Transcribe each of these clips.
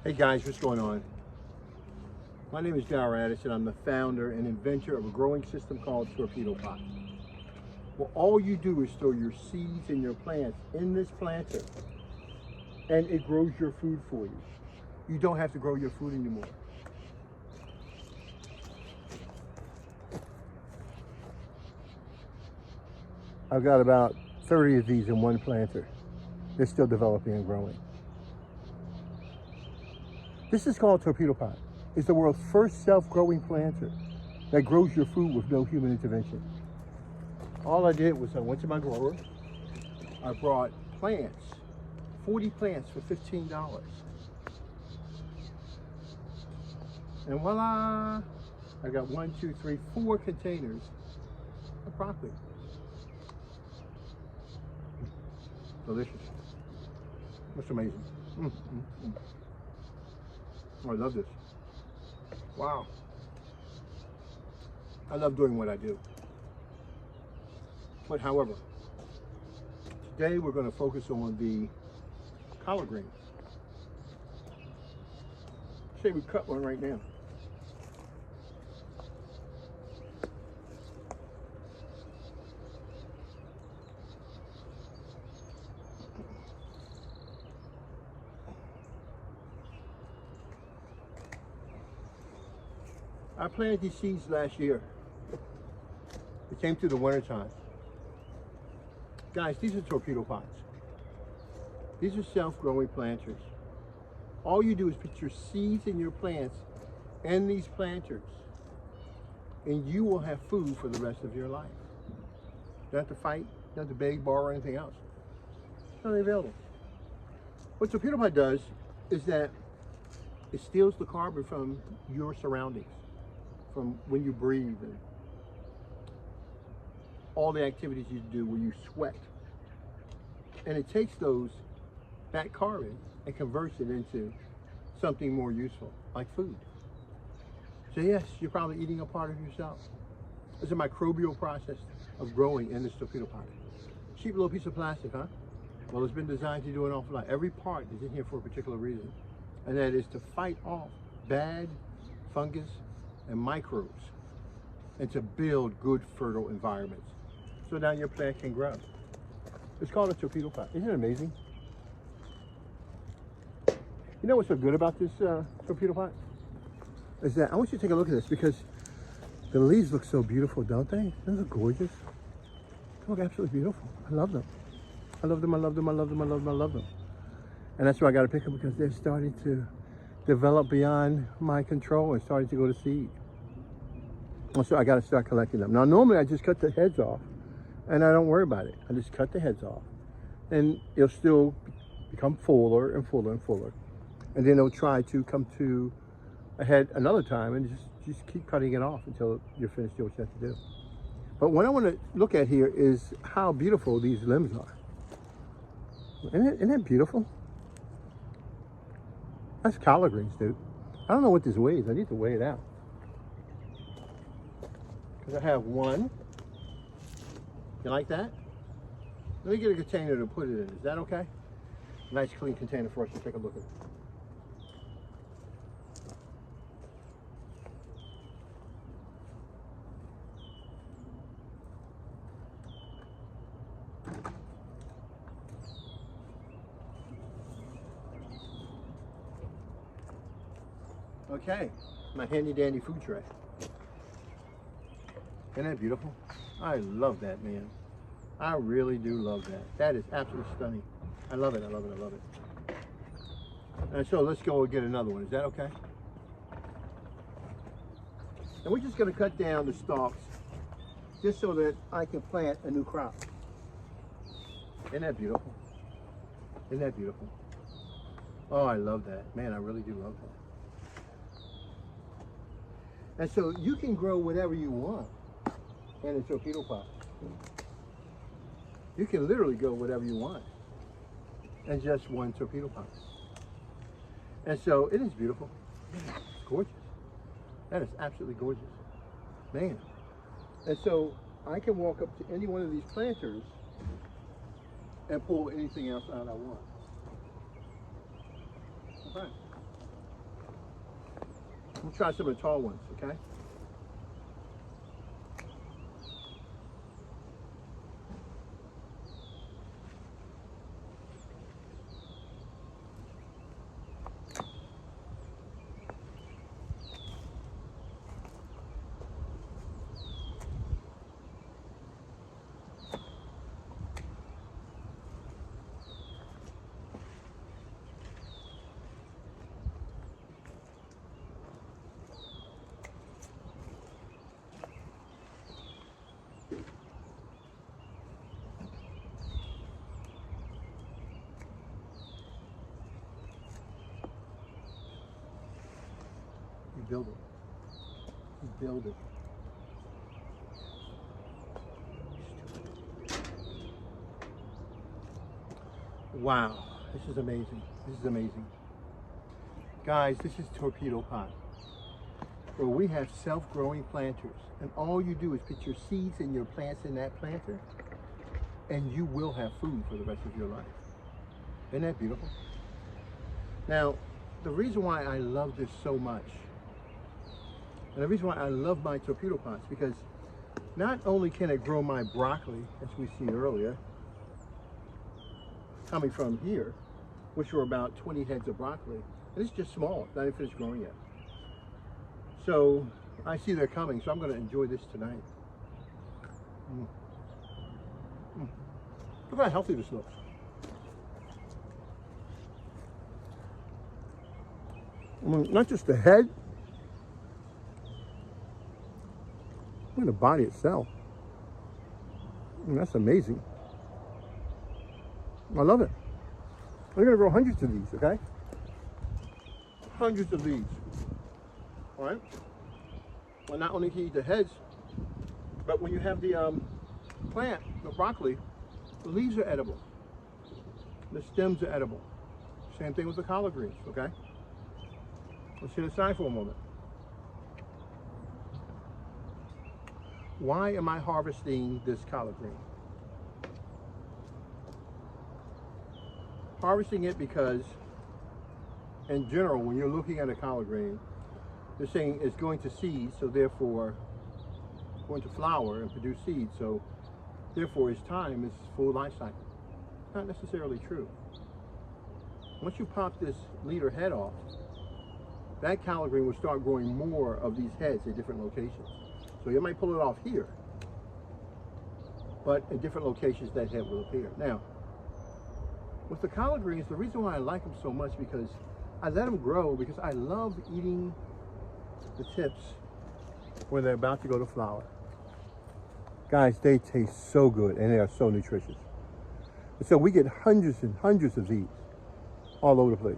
Hey guys, what's going on? My name is Darrell Addison. I'm the founder and inventor of a growing system called Torpedopot. Well, all you do is store your seeds and your plants in this planter, and it grows your food for you. You don't have to grow your food anymore. I've got about 30 of these in one planter. They're still developing and growing. This is called Torpedopot. It's the world's first self-growing planter that grows your food with no human intervention. All I did was I went to my grower. I brought plants, 40 plants for $15. And voila, I got 4 containers of broccoli. Delicious. That's amazing. Oh, I love this. Wow. I love doing what I do. But however, today we're going to focus on the collard greens. Say we cut one right now. I planted these seeds last year. It came through the winter time. Guys, these are Torpedopots. These are self-growing planters. All you do is put your seeds and your plants in these planters, and you will have food for the rest of your life. You don't have to fight, you don't have to beg, borrow, or anything else. It's not available. What Torpedopot does is that it steals the carbon from your surroundings, from when you breathe and all the activities you do when you sweat. And it takes that carbon and converts it into something more useful, like food. So yes, you're probably eating a part of yourself. It's a microbial process of growing in this Torpedopot. Cheap little piece of plastic, huh? Well, it's been designed to do an awful lot. Every part is in here for a particular reason, and that is to fight off bad fungus and microbes, and to build good fertile environments so now your plant can grow. It's called a Torpedopot. Isn't it amazing? You know what's so good about this Torpedopot? Is that I want you to take a look at this, because the leaves look so beautiful, don't they? They look gorgeous. They look absolutely beautiful. I love them. I love them, I love them, I love them, I love them, I love them. And that's why I got to pick them, because they're starting to develop beyond my control and starting to go to seed. So I got to start collecting them. Now, normally I just cut the heads off and I don't worry about it. I just cut the heads off, and it'll still become fuller and fuller and fuller. And then it'll try to come to a head another time, and just keep cutting it off until you're finished doing what you have to do. But what I want to look at here is how beautiful these limbs are. Isn't that beautiful? That's collard greens, dude. I don't know what this weighs. I need to weigh it out. Because I have one. You like that? Let me get a container to put it in. Is that okay? Nice clean container for us to take a look at. Okay, my handy dandy food tray. Isn't that beautiful? I love that, man. I really do love that. That is absolutely stunning. I love it, I love it, I love it. And so let's go and get another one. Is that okay? And we're just gonna cut down the stalks just so that I can plant a new crop. Isn't that beautiful? Isn't that beautiful? Oh, I love that. Man, I really do love that. And so you can grow whatever you want in a Torpedopot. You can literally grow whatever you want in just one Torpedopot. And so it is beautiful. It's gorgeous. That is absolutely gorgeous. Man. And so I can walk up to any one of these planters and pull anything else out I want. Okay. We'll try some of the tall ones, okay? You build it. You build it. Wow, this is amazing. This is amazing. Guys, this is Torpedopot, where we have self-growing planters. And all you do is put your seeds and your plants in that planter, and you will have food for the rest of your life. Isn't that beautiful? Now, the reason why I love this so much, and the reason why I love my Torpedopots, because not only can it grow my broccoli, as we see earlier, coming from here, which were about 20 heads of broccoli, and it's just small, not even finished growing yet. So I see they're coming, so I'm going to enjoy this tonight. Look how healthy this looks. I mean, not just the head, but the body itself. I mean, that's amazing. I love it. We're gonna grow hundreds of these, okay? Hundreds of these. All right? Well, not only can you eat the heads, but when you have the plant, the broccoli, the leaves are edible. The stems are edible. Same thing with the collard greens, okay? Let's sit aside for a moment. Why am I harvesting this collard green? Harvesting it because, in general, when you're looking at a collard green, they're saying it's going to seed, so therefore going to flower and produce seeds, so therefore its time is full life cycle. Not necessarily true. Once you pop this leader head off, that collard green will start growing more of these heads at different locations. So you might pull it off here, but in different locations that head will appear. Now, with the collard greens, the reason why I like them so much because I let them grow because I love eating the tips when they're about to go to flower. Guys, they taste so good and they are so nutritious. And so we get hundreds and hundreds of these all over the place.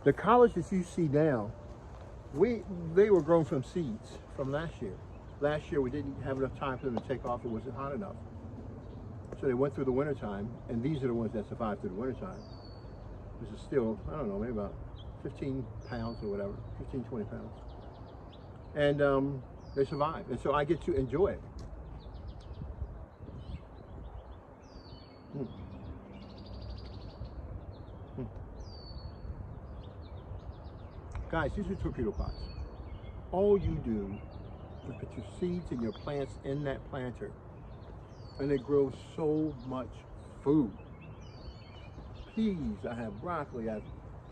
The collards that you see now, they were grown from seeds from last year. Last year we didn't have enough time for them to take off. It wasn't hot enough. So they went through the winter time, and these are the ones that survived through the winter time. This is still, I don't know, maybe about 15 pounds or whatever, 15, 20 pounds. And they survived, and so I get to enjoy it. Guys, these are Torpedopots. All you do is put your seeds and your plants in that planter, and it grows so much food. Peas, I have broccoli, I have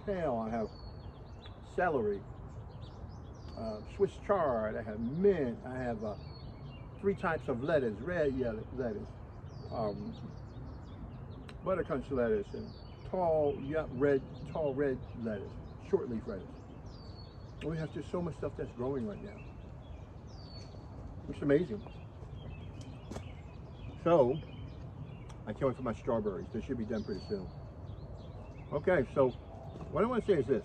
kale, I have celery, Swiss chard, I have mint, I have 3 types of lettuce, red lettuce, buttercrunch lettuce, and tall red lettuce, short leaf lettuce. We have just so much stuff that's growing right now. It's amazing. So, I can't wait for my strawberries. They should be done pretty soon. Okay, so what I want to say is this.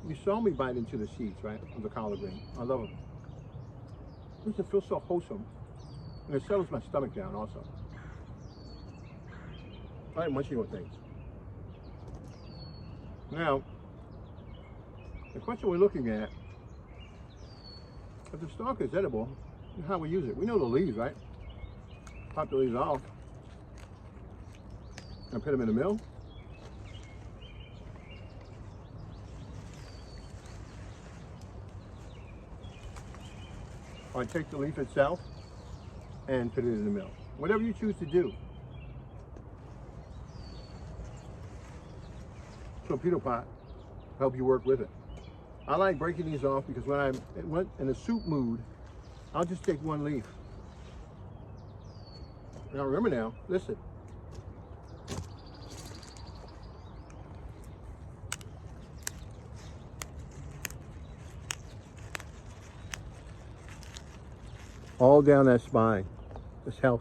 You saw me bite into the seeds, right, of the collard green. I love them. It feels so wholesome. And it settles my stomach down also. I like munching on things. Now, the question we're looking at, if the stalk is edible, how we use it. We know the leaves, right? Pop the leaves off and put them in the mill. or take the leaf itself and put it in the mill. Whatever you choose to do. Torpedo pot help you work with it. I like breaking these off because when I'm in a soup mood, I'll just take one leaf. Now remember now, listen. All down that spine, this health,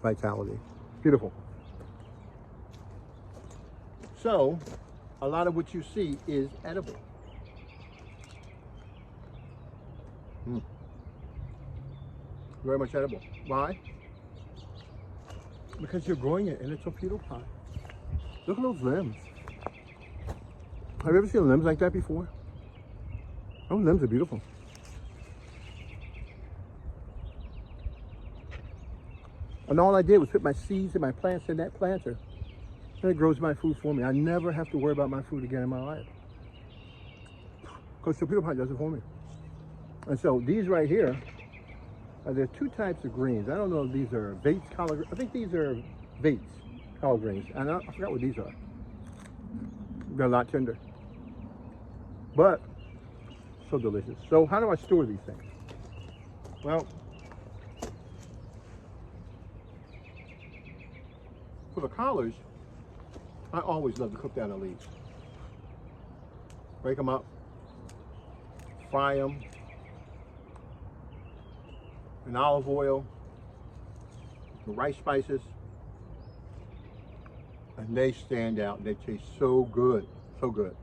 vitality. Beautiful. So, a lot of what you see is edible. Very much edible. Why? Because you're growing it in a torpedo pot. Look at those limbs. Have you ever seen limbs like that before? Those limbs are beautiful. And all I did was put my seeds and my plants in that planter. And it grows my food for me. I never have to worry about my food again in my life. Because torpedo pot does it for me. And so these right here, there are two types of greens. I don't know if these are Vates collard greens. I think these are Vates collard greens. And I forgot what these are. They're a lot tender. But so delicious. So how do I store these things? Well, for the collards, I always love to cook down the leaves. Break them up, fry them in olive oil, the rice spices, and they stand out. They taste so good, so good.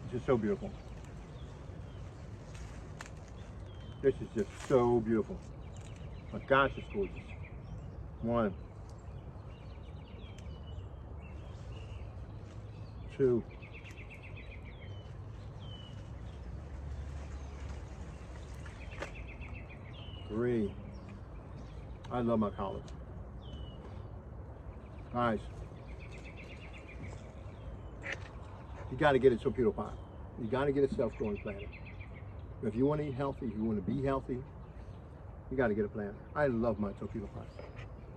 It's just so beautiful. This is just so beautiful. My gosh, it's gorgeous. One, two, three. I love my collards. Guys, you got to get a torpedo pot. You got to get a self-growing planter. If you want to eat healthy, if you want to be healthy, you got to get a planter. I love my torpedo pot.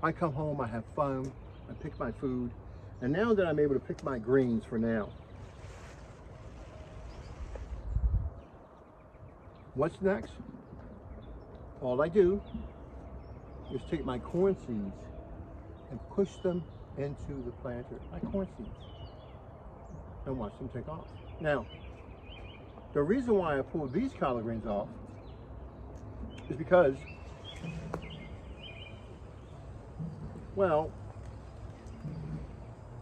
I come home, I have fun, I pick my food, and now that I'm able to pick my greens for now, what's next? All I do is take my corn seeds and push them into the planter, my corn seeds, and watch them take off. Now, the reason why I pulled these collard greens off is because, well,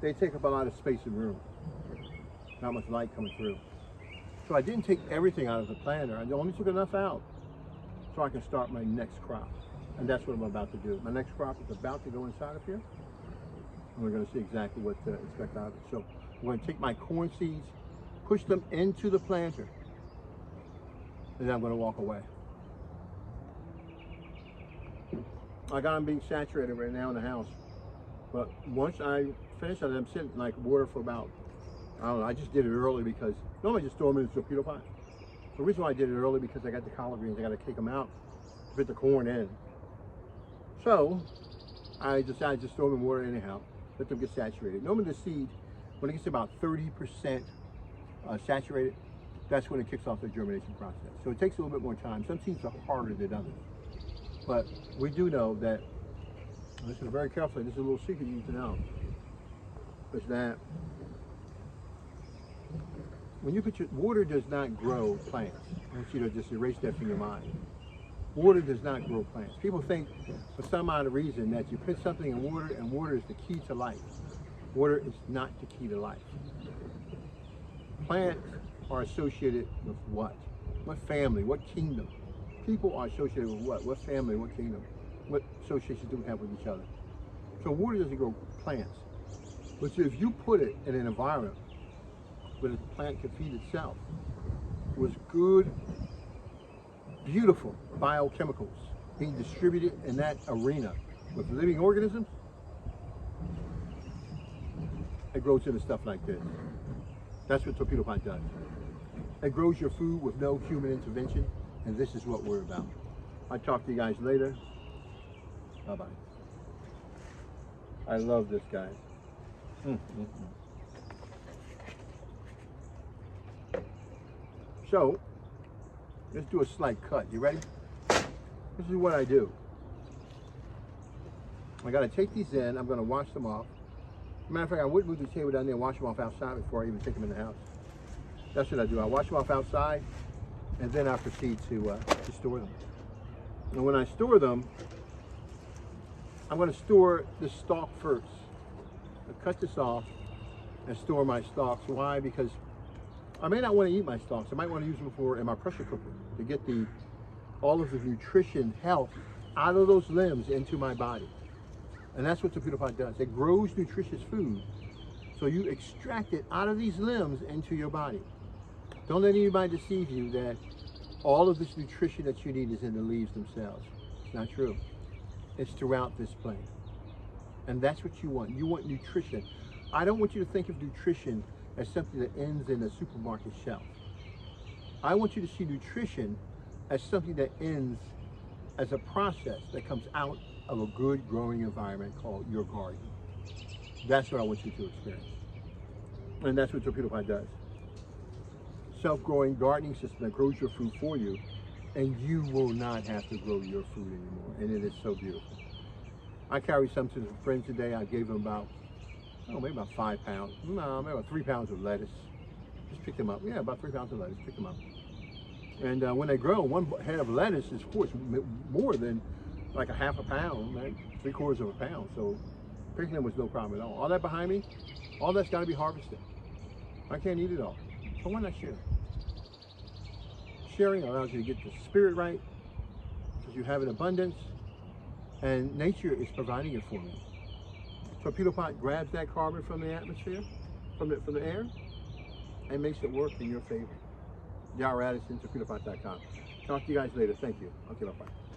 they take up a lot of space and room, not much light coming through. So I didn't take everything out of the planter. I only took enough out so I can start my next crop. And that's what I'm about to do. My next crop is about to go inside of here. And we're going to see exactly what to expect out of it. So I'm going to take my corn seeds, push them into the planter, and then I'm going to walk away. I got them being saturated right now in the house. But once I finish, I'm sitting like water for about, I don't know, I just did it early because normally I just throw them in the torpedo pot. The reason why I did it early because I got the collard greens, I got to take them out to put the corn in. So I decided to just throw them in water anyhow, let them get saturated. Normally the seed, when it gets about 30% saturated, that's when it kicks off the germination process. So it takes a little bit more time. Some seeds are harder than others. But we do know that, listen very carefully, this is a little secret you need to know, is that when you put your, water does not grow plants. I want you to just erase that from your mind. Water does not grow plants. People think for some odd reason that you put something in water and water is the key to life. Water is not the key to life. Plants are associated with what? What family? What kingdom? People are associated with what? What family? What kingdom? What associations do we have with each other? So water doesn't grow plants. But so if you put it in an environment where the plant can feed itself, with good, beautiful biochemicals being distributed in that arena with living organisms, it grows into stuff like this. That's what torpedo pot does. It grows your food with no human intervention, and this is what we're about. I'll talk to you guys later. Bye-bye. I love this, guys. So, let's do a slight cut. You ready? This is what I do. I gotta take these in. I'm gonna wash them off. Matter of fact, I would move the table down there and wash them off outside before I even take them in the house. That's what I do. I wash them off outside, and then I proceed to store them. And when I store them, I'm going to store the stalk first. I cut this off and store my stalks. Why? Because I may not want to eat my stalks. I might want to use them in my pressure cooker to get all of the nutrition, health out of those limbs into my body. And that's what Torpedopot does. It grows nutritious food. So you extract it out of these limbs into your body. Don't let anybody deceive you that all of this nutrition that you need is in the leaves themselves. It's not true. It's throughout this plant. And that's what you want. You want nutrition. I don't want you to think of nutrition as something that ends in a supermarket shelf. I want you to see nutrition as something that ends as a process that comes out of a good growing environment called your garden. That's what I want you to experience. And that's what Torpedopot does. Self-growing gardening system that grows your food for you, and you will not have to grow your food anymore. And it is so beautiful. I carried some to some friends today. I gave them about, maybe about 5 pounds. No, maybe about 3 pounds of lettuce. Just pick them up. Yeah, about 3 pounds of lettuce. Pick them up. And when they grow, one head of lettuce is, of course, more than like a half a pound, right? 3/4 of a pound. So picking them was no problem at all. All that behind me, all that's got to be harvested. I can't eat it all. So why not share? Sharing allows you to get the spirit right, because you have an abundance, and nature is providing it for you. Torpedopot grabs that carbon from the atmosphere, from the air, and makes it work in your favor. Y'all Radisson, torpedopot.com. Talk to you guys later. Thank you. Okay, bye-bye.